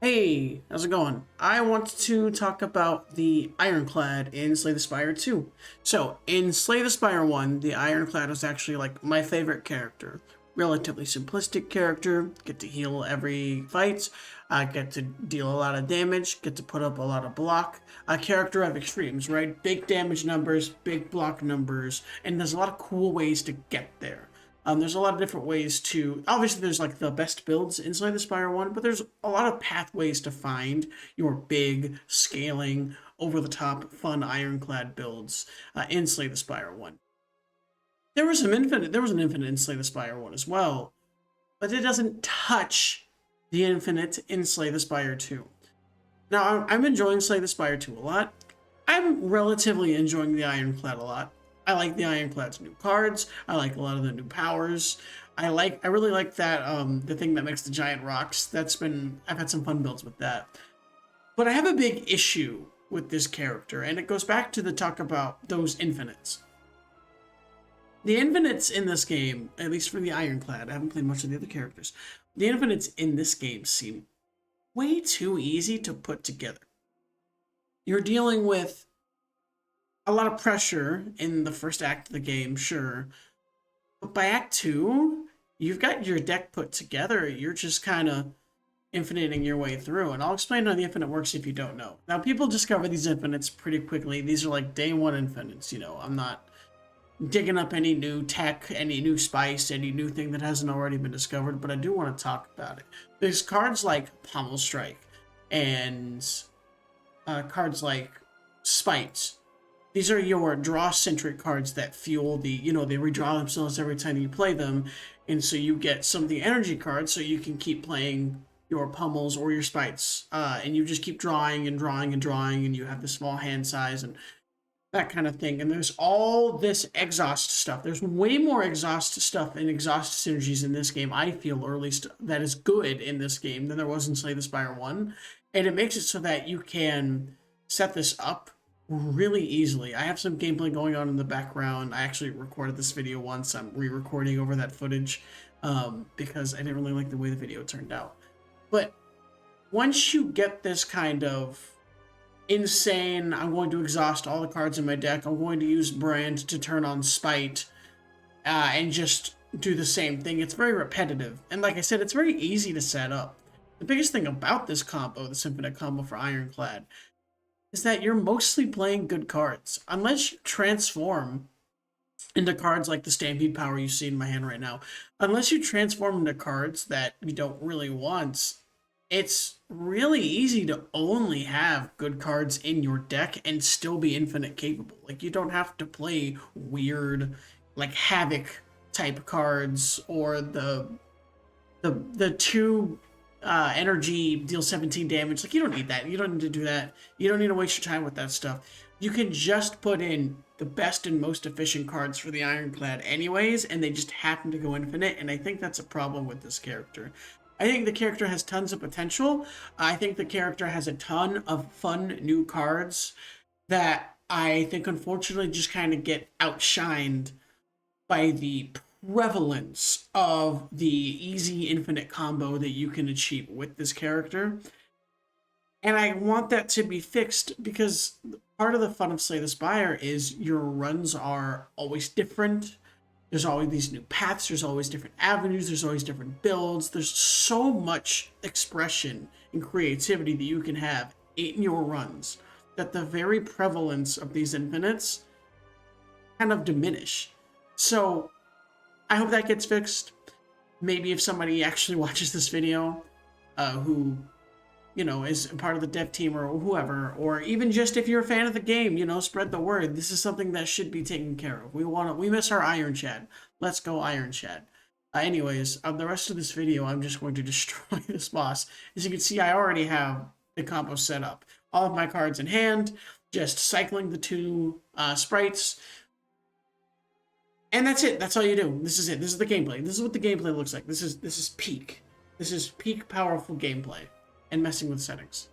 Hey, how's it going? I want to talk about the Iron Clad in Slay the Spire 2. So, in Slay the Spire 1, the Iron Clad was actually like my favorite character. Relatively simplistic character, get to heal every fight, get to deal a lot of damage, get to put up a lot of block. A character of extremes, right? Big damage numbers, big block numbers, and there's a lot of cool ways to get there. There's a lot of different ways to. Obviously, there's like the best builds in Slay the Spire 1, but there's a lot of pathways to find your big, scaling, over the top, fun ironclad builds in Slay the Spire 1. There was an infinite in Slay the Spire 1 as well, but it doesn't touch the infinite in Slay the Spire 2. Now, I'm enjoying Slay the Spire 2 a lot. I'm relatively enjoying the Ironclad a lot. I like the Ironclad's new cards. I like a lot of the new powers. I really like that the thing that makes the giant rocks. I've had some fun builds with that. But I have a big issue with this character, and it goes back to the talk about those infinites. The infinites in this game, at least for the Ironclad, I haven't played much of the other characters. The infinites in this game seem way too easy to put together. You're dealing with a lot of pressure in the first act of the game, sure. But by act two, you've got your deck put together. You're just kind of infiniting your way through. And I'll explain how the infinite works if you don't know. Now, people discover these infinites pretty quickly. These are like day one infinites, I'm not digging up any new tech, any new spice, any new thing that hasn't already been discovered, but I do want to talk about it. There's cards like Pommel Strike and cards like Spite. These are your draw-centric cards that fuel they redraw themselves every time you play them, and so you get some of the energy cards so you can keep playing your pummels or your spites, and you just keep drawing and drawing and drawing, and you have the small hand size and that kind of thing. And there's all this exhaust stuff. There's way more exhaust stuff and exhaust synergies in this game, I feel, or at least that is good in this game, than there was in Slay the Spire 1. And it makes it so that you can set this up really easily. I have some gameplay going on in the background. I actually recorded this video once. I'm re-recording over that footage because I didn't really like the way the video turned out. But once you get this kind of insane, I'm going to exhaust all the cards in my deck, I'm going to use Brand to turn on Spite, and just do the same thing. It's very repetitive. And like I said, it's very easy to set up. The biggest thing about this combo, this infinite combo for Ironclad, is that you're mostly playing good cards. Unless you transform into cards like the Stampede Power you see in my hand right now, unless you transform into cards that you don't really want, it's really easy to only have good cards in your deck and still be infinite capable. Like, you don't have to play weird, like, Havoc type cards or the two energy deal 17 damage. Like, you don't need that. You don't need to do that. You don't need to waste your time with that stuff. You can just put in the best and most efficient cards for the Ironclad anyways, and they just happen to go infinite, and I think that's a problem with this character. I think the character has tons of potential. I think the character has a ton of fun new cards that I think unfortunately just kind of get outshined by the prevalence of the easy infinite combo that you can achieve with this character. And I want that to be fixed because part of the fun of Slay the Spire is your runs are always different. There's always these new paths, there's always different avenues, there's always different builds. There's so much expression and creativity that you can have in your runs that the very prevalence of these infinites kind of diminish. So I hope that gets fixed. Maybe if somebody actually watches this video who is part of the dev team or whoever, or even just if you're a fan of the game, spread the word. This is something that should be taken care of. We miss our Iron Chad. Let's go Iron Chad. Anyways, the rest of this video, I'm just going to destroy this boss. As you can see, I already have the combo set up. All of my cards in hand, just cycling the two sprites. And that's it. That's all you do. This is it. This is the gameplay. This is what the gameplay looks like. This is peak. This is peak powerful gameplay and messing with settings.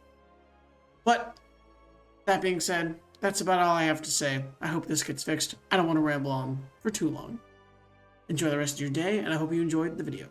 But that being said, that's about all I have to say. I hope this gets fixed. I don't want to ramble on for too long. Enjoy the rest of your day, and I hope you enjoyed the video.